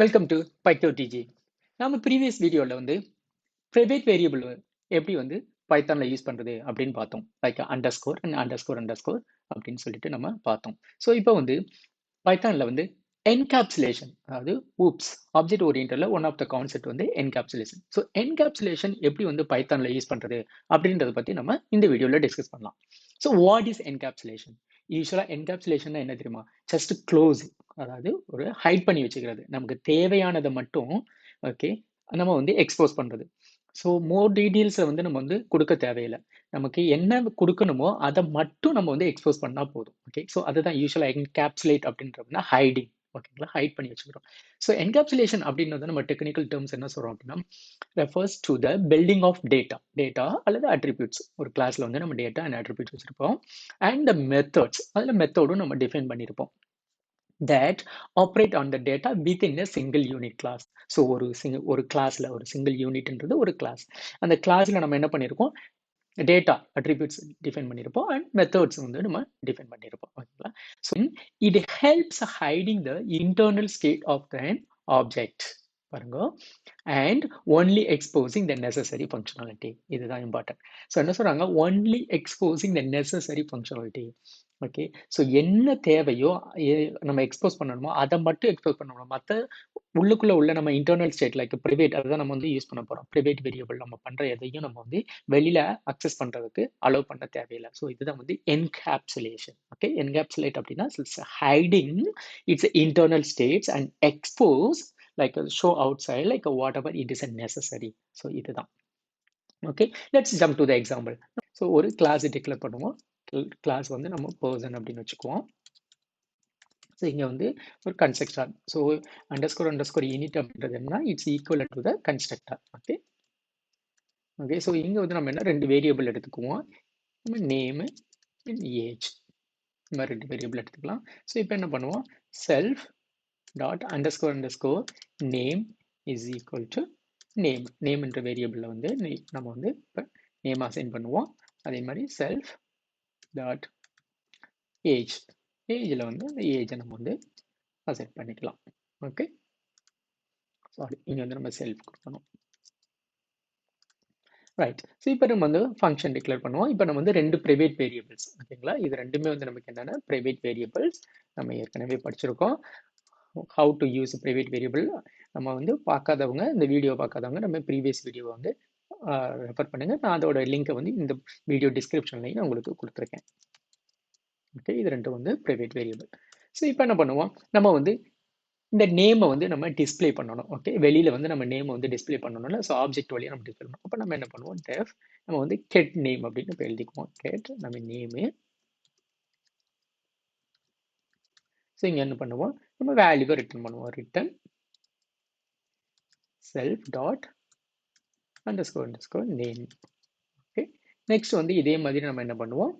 Welcome to பைத்தோ டிஜி. நாம previous வீடியோல வந்து பிரைவேட் வேரியபிள் எப்படி வந்து பைத்தான்ல யூஸ் பண்றது அப்படின்னு பார்த்தோம். Like underscore and underscore underscore அப்படின்னு சொல்லிட்டு நம்ம பார்த்தோம். ஸோ இப்போ வந்து பைத்தான்ல வந்து என்கேப்சுலேஷன், அதாவது ஊப்ஸ் ஆப்ஜெக்ட் ஓரியன்டட்ல ஒன் ஆஃப் த கான்செப்ட் வந்து என்கேப்சுலேஷன். ஸோ என்கேப்சுலேஷன் எப்படி வந்து பைத்தான்ல யூஸ் பண்றது அப்படின்றத பத்தி நம்ம இந்த வீடியோல டிஸ்கஸ் பண்ணலாம். So what is encapsulation? யூஸ்வலா என்கேப்சுலேஷன் என்ன தெரியுமா? ஜஸ்ட் க்ளோஸ், அதாவது ஒரு ஹைட் பண்ணி வச்சுக்கிறது, நமக்கு தேவையானதை மட்டும் ஓகே நம்ம வந்து எக்ஸ்போஸ் பண்றது. ஸோ மோர் டீட்டெயில்ஸை வந்து நம்ம வந்து கொடுக்க தேவையில்லை. நமக்கு என்ன கொடுக்கணுமோ அதை மட்டும் நம்ம வந்து எக்ஸ்போஸ் பண்ணா போதும். ஓகே, ஸோ அதுதான் யூஸ்வலா என்கேப்சுலேட் அப்படின்றதுனா ஹைடிங். ஓகேங்களா, ஹைட் பண்ணி வச்சுக்கிறோம். ஸோ என்கேப்சுலேஷன் அப்படின்றது நம்ம டெக்னிக்கல் டேர்ம்ஸ் என்ன சொல்றோம் அப்படின்னா, refers to the building of data அல்லது அட்ரிபியூட்ஸ். ஒரு கிளாஸ்ல வந்து நம்ம டேட்டா அண்ட் அட்ரிபியூட்ஸ் வச்சிருப்போம். அண்ட் த மெத்தட்ஸ், அதில் மெத்தடும் நம்ம டிஃபைன் பண்ணியிருப்போம் that operate on the data within a single unit class. So ஒரு கிளாஸ்ல ஒரு சிங்கிள் யூனிட்ன்றது ஒரு கிளாஸ். அந்த கிளாஸ்ல நம்ம என்ன பண்ணியிருக்கோம், டேட்டா அட்ரிபியூட்ஸ் டிஃபைன் பண்ணியிருப்போம் அண்ட் மெத்தட்ஸ் வந்து நம்ம டிஃபைன் பண்ணியிருப்போம். ஓகேங்களா, so it helps hiding the internal state of the object பாருங்க, and only exposing the necessary functionality. இதுதான் இம்பார்ட்டன்ட். ஸோ என்ன சொல்றாங்க, only exposing the necessary functionality. Okay, so என்ன தேவையோ நம்ம எக்ஸ்போஸ் பண்ணணுமோ அதை மட்டும் எக்ஸ்போஸ் பண்ணணும். மற்ற உள்ளுக்குள்ள உள்ள நம்ம இன்டர்னல் ஸ்டேட் லைக் ப்ரைவேட், அதுதான் நம்ம வந்து யூஸ் பண்ண போறோம். ப்ரைவேட் வேரியபிள் நம்ம பண்ற எதையும் நம்ம வந்து வெளியில அக்சஸ் பண்றதுக்கு அலோவ் பண்ண தேவையில்லை. ஸோ இதுதான் வந்து என்கேப்சுலேஷன். ஓகே, என்கேப்சுலேட் அப்படின்னா hiding its internal states and expose like show outside like whatever it is necessary. So இதுதான். Okay, let's jump to the example. So ஒரு கிளாஸ் டிக்ளேர் பண்ணுவோம். Class வந்து நம்ம person அப்படின்னு வச்சுக்குவோம். So இங்கே வந்து ஒரு கன்ஸ்ட்ரக்டர். ஸோ அண்டர்ஸ்கோர் யூனிட் அப்படின்றது என்ன, it's equal to the constructor. Okay okay, so இங்கே வந்து நம்ம என்ன ரெண்டு வேரியபிள் எடுத்துக்குவோம், நம்ம நேமு அண்ட் ஏஜ். இந்த மாதிரி ரெண்டு வேரியபிள் எடுத்துக்கலாம். ஸோ இப்போ என்ன பண்ணுவோம், self dot underscore name is equal to name என்ற வேரியபிளில் வந்து நம்ம வந்து இப்போ நேம் அசைன் பண்ணுவோம். அதே மாதிரி செல்ஃப் டாட் ஏஜில் வந்து அந்த ஏஜை நம்ம வந்து அசைன் பண்ணிக்கலாம். ஓகே, சாரி, இங்கே வந்து நம்ம செல்ஃப் கொடுக்கணும். ரைட், ஸோ இப்போ நம்ம வந்து ஃபங்க்ஷன் டிக்ளேர் பண்ணுவோம். இப்போ நம்ம வந்து ரெண்டு ப்ரைவேட் வேரியபிள்ஸ். ஓகேங்களா, இது ரெண்டுமே வந்து நமக்கு என்னென்ன ப்ரைவேட் வேரியபிள்ஸ். நம்ம ஏற்கனவே படிச்சிருக்கோம் how to use private variable. நம்ம வந்து பார்க்காதவங்க, இந்த வீடியோ பார்க்காதவங்க நம்ம ப்ரீவியஸ் வீடியோவை வந்து ரெஃபர் பண்ணுங்க. நான் அதோட லிங்கை வந்து இந்த வீடியோ டிஸ்கிரிப்ஷன்லையும் நான் உங்களுக்கு கொடுத்துருக்கேன். ஓகே, இது ரெண்டும் வந்து ப்ரைவேட் வேரியபிள். ஸோ இப்போ என்ன பண்ணுவோம், நம்ம வந்து இந்த நேமை வந்து நம்ம டிஸ்பிளே பண்ணணும். ஓகே, வெளியில வந்து நம்ம நேமை வந்து டிஸ்பிளே பண்ணணும்ல, ஸோ ஆப்ஜெக்ட் வழியாக நம்ம டிஸ்பிளே பண்ணணும். அப்போ நம்ம என்ன பண்ணுவோம், டெஃப் நம்ம வந்து கெட் நேம் அப்படின்னு இப்போ எழுதிக்குவோம். கெட் நம்ம நேமு. ஸோ இங்கே என்ன பண்ணுவோம், நம்ம வேல்யூவை ரிட்டர்ன் பண்ணுவோம். Return self dot underscore name. Okay, next வந்து இதே மாதிரி நம்ம என்ன பண்ணுவோம்,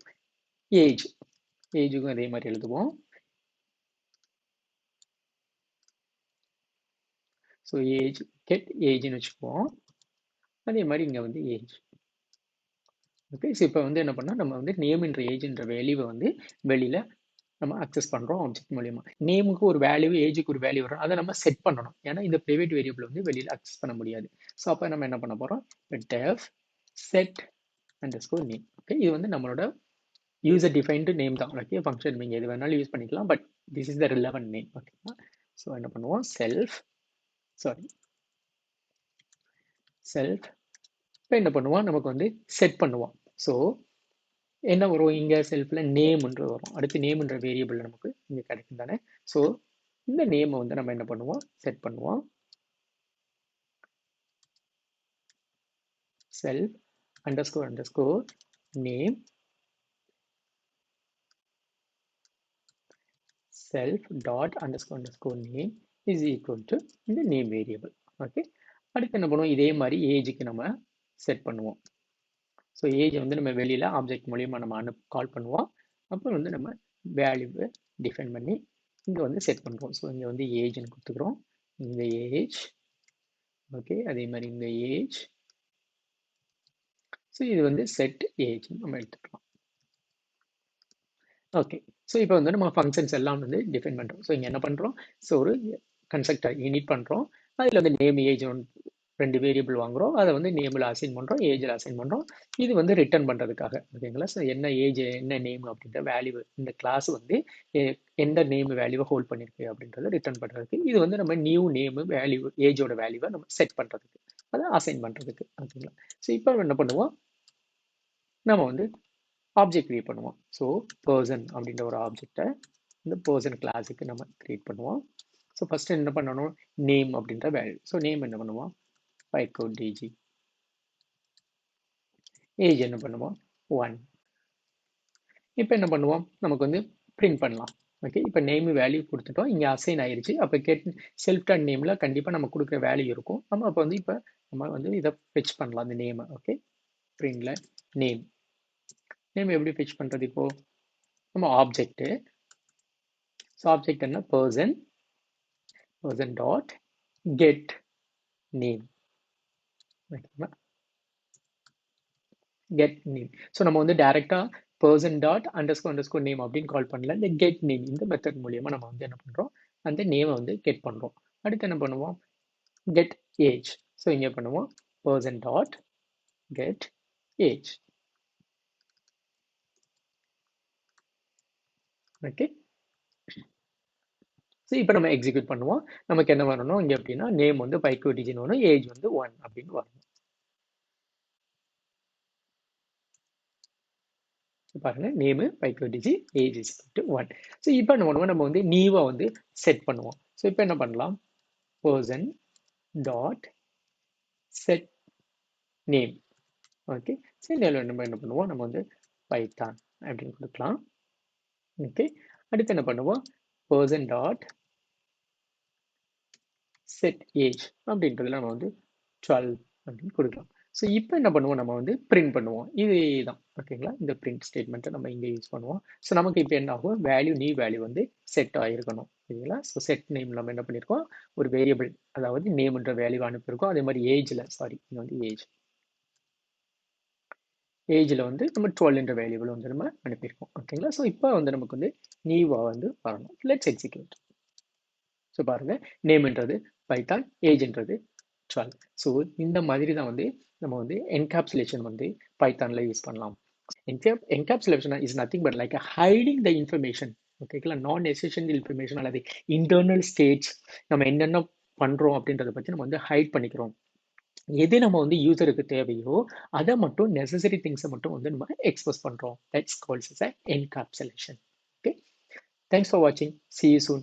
ஏஜுக்கும் அதே மாதிரி எழுதுவோம். ஸோ ஏஜ் கெட் ஏஜ்னு வச்சுக்குவோம். அதே மாதிரி இங்கே வந்து ஏஜ். ஓகே, ஸோ இப்போ வந்து என்ன பண்ணால் நம்ம வந்து நேம் என்ற ஏஜ்ன்ற வேல்யூவை வந்து வெளியில் நம்ம அக்சஸ் பண்ணுறோம் ஆப்ஜெக்ட் மூலியமா. நேமுக்கு ஒரு வேல்யூ, ஏஜுக்கு ஒரு வேல்யூ வரும், அதை நம்ம செட் பண்ணணும். ஏன்னா இந்த ப்ரைவேட் வேரியபிள் வந்து வெளியில் அக்சஸ் பண்ண முடியாது. ஸோ அப்போ நம்ம என்ன பண்ண போகிறோம், def set underscore name. Okay, இது வந்து நம்மளோட யூசர் டிஃபைன்டு நேம் தான். ஓகே, ஃபங்க்ஷன் நீங்கள் எது வேணாலும் யூஸ் பண்ணிக்கலாம், but this is the relevant name. ஓகேங்களா, ஸோ என்ன பண்ணுவோம், செல்ஃப் இப்போ என்ன பண்ணுவோம், நமக்கு வந்து செட் பண்ணுவோம். ஸோ என்ன வரும், இங்கே செல்ஃபில் நேம்ன்று வரும். அடுத்து நேம்ன்ற வேரியபிள் நமக்கு இங்கே கிடைக்கும் தானே. ஸோ இந்த நேமை வந்து நம்ம என்ன பண்ணுவோம், செட் பண்ணுவோம். Self underscore name self dot underscore name is equal to இந்த நேம் வேரியபிள். ஓகே, அடுத்து என்ன பண்ணுவோம், இதே மாதிரி ஏஜுக்கு நம்ம செட் பண்ணுவோம். ஸோ ஏஜ் வந்து நம்ம வெளியில் ஆப்ஜெக்ட் மூலியமா நம்ம கால் பண்ணுவோம். அப்புறம் வந்து நம்ம வேல்யூவை டிஃபைன் பண்ணி இங்கே வந்து செட் பண்ணுறோம். ஸோ இங்கே வந்து ஏஜ்னு கொடுத்துக்கிறோம். இந்த ஏஜ். ஓகே, அதே மாதிரி இந்த ஏஜ். ஸோ இது வந்து செட் ஏஜ் நம்ம எடுத்துக்கலாம். ஓகே, ஸோ இப்போ வந்து நம்ம ஃபங்க்ஷன்ஸ் எல்லாம் வந்து டிஃபைன் பண்ணுறோம். ஸோ இங்கே என்ன பண்ணுறோம், ஸோ ஒரு கன்ஸ்ட்ரக்டர் இனிட் பண்ணுறோம். அதில் வந்து நேம் ஏஜ் ரெண்டு வேரியபிள் வாங்குறோம். அதை வந்து நேமில் அசைன் பண்ணுறோம், ஏஜில் அசைன் பண்ணுறோம். இது வந்து ரிட்டர்ன் பண்ணுறதுக்காக ஓகேங்களா. ஸோ என்ன ஏஜ் என்ன நேம் அப்படின்ற வேல்யூ இந்த கிளாஸ் வந்து எந்த நேம் வேல்யூவை ஹோல்ட் பண்ணியிருக்கு அப்படின்றத ரிட்டர்ன் பண்ணுறதுக்கு. இது வந்து நம்ம நியூ நேமு வேல்யூ ஏஜோட வேல்யூவை நம்ம செட் பண்ணுறதுக்கு, அதை அசைன் பண்ணுறதுக்கு ஓகேங்களா. ஸோ இப்போ என்ன பண்ணுவோம், நம்ம வந்து ஆப்ஜெக்ட் கிரியேட் பண்ணுவோம். ஸோ பர்சன் அப்படின்ற ஒரு ஆப்ஜெக்டை இந்த பர்சன் கிளாஸுக்கு நம்ம கிரியேட் பண்ணுவோம். ஸோ ஃபர்ஸ்ட் என்ன பண்ணணும், நேம் அப்படின்ற வேல்யூ. ஸோ நேம் என்ன பண்ணுவோம், பைக்கோட் டிஜி. ஏஜ் என்ன பண்ணுவோம், 1. இப்போ என்ன பண்ணுவோம், நமக்கு வந்து பிரிண்ட் பண்ணலாம். ஓகே, இப்போ நேம் வேல்யூ கொடுத்துட்டோம், இங்கே அசைன் ஆயிருச்சு. அப்போ செல்ஃப் டாட் நேமில் கண்டிப்பாக நம்ம கொடுக்குற வேல்யூ இருக்கும். நம்ம அப்போ வந்து இப்போ நம்ம வந்து இதை ஃபெச் பண்ணலாம் இந்த நேமை. ஓகே, பிரிண்டில் நேம். நேம் எப்படி ஃபெச் பண்ணுறது, இப்போ நம்ம ஆப்ஜெக்ட். ஸோ ஆப்ஜெக்ட் என்ன, பர்சன் டாட் கெட் நேம். ஓகேங்களா, கெட் நேம். ஸோ நம்ம வந்து டைரெக்டாக பர்சன் டாட் அண்டர்ஸ்கோர் நேம் அப்படின்னு கால் பண்ணல. இந்த கெட் நேம் இந்த மெத்தட் மூலியமாக நம்ம வந்து என்ன பண்ணுறோம், அந்த நேமை வந்து கெட் பண்ணுறோம். அடுத்து என்ன பண்ணுவோம், கெட் ஏஜ். ஸோ இங்கே பண்ணுவோம் person dot get age. Okay, so இப்போ நம்ம எக்ஸிக்யூட் பண்ணுவோம். நமக்கு என்ன வரணும் இங்கே அப்படின்னா, நேம் வந்து பைக்கோ டிஜின்னு வரும், ஏஜ் வந்து 1 அப்படின்னு வரணும். பாருங்க, நேமு பைக்கோ டிஜி, ஏஜ் இஸ் 1. ஸோ இப்போ என்ன பண்ணுவோம், நம்ம வந்து நியூவை வந்து செட் பண்ணுவோம். ஸோ இப்போ என்ன பண்ணலாம், person dot set name. Okay, சரி நம்ம என்ன பண்ணுவோம், நம்ம வந்து பைத்தான் அப்படின்னு கொடுக்கலாம். ஓகே, அடுத்து என்ன பண்ணுவோம், பர்சன் டாட் செட் ஏஜ் அப்படின்றதுல நம்ம வந்து 12 அப்படின்னு கொடுக்கலாம். ஸோ இப்போ என்ன பண்ணுவோம், நம்ம வந்து பிரிண்ட் பண்ணுவோம். இதுதான் ஓகேங்களா, இந்த பிரிண்ட் ஸ்டேட்மெண்ட்டை நம்ம இங்கே யூஸ் பண்ணுவோம். ஸோ நமக்கு இப்போ என்ன ஆகும், வேல்யூ நியூ வேல்யூ வந்து செட் ஆகிருக்கணும் ஓகேங்களா. ஸோ செட் நேம் நம்ம என்ன பண்ணியிருக்கோம், ஒரு வேரியபிள் அதாவது நேம்ன்ற வேல்யூ அனுப்பியிருக்கோம். அதே மாதிரி ஏஜில் இங்கே வந்து ஏஜில் வந்து நம்ம 12 வேல்யூபிள் வந்து நம்ம அனுப்பியிருக்கோம் ஓகேங்களா. ஸோ இப்போ வந்து நமக்கு வந்து நியூவாக வந்து வரணும். Let's execute. ஸோ பாருங்க, நேம்ன்றது பைத்தான், ஏஜ்ன்றது 12. ஸோ இந்த மாதிரி தான் வந்து நம்ம வந்து என்கேப்சுலேஷன் வந்து பைத்தானில் யூஸ் பண்ணலாம். Encapsulation is nothing but like hiding the information ஓகேங்களா, நான் எசென்ஷியல் இன்ஃபர்மேஷன் அல்லது இன்டர்னல் ஸ்டேட்ஸ் நம்ம என்னென்ன பண்ணுறோம் அப்படின்றத பற்றி நம்ம வந்து ஹைட் பண்ணிக்கிறோம். எது நம்ம வந்து யூசருக்கு தேவையோ அதை மட்டும் நெசசரி திங்ஸை மட்டும் வந்து நம்ம எக்ஸ்பிரஸ் பண்ணுறோம். That's calls as a encapsulation. Okay, thanks for watching, see you soon.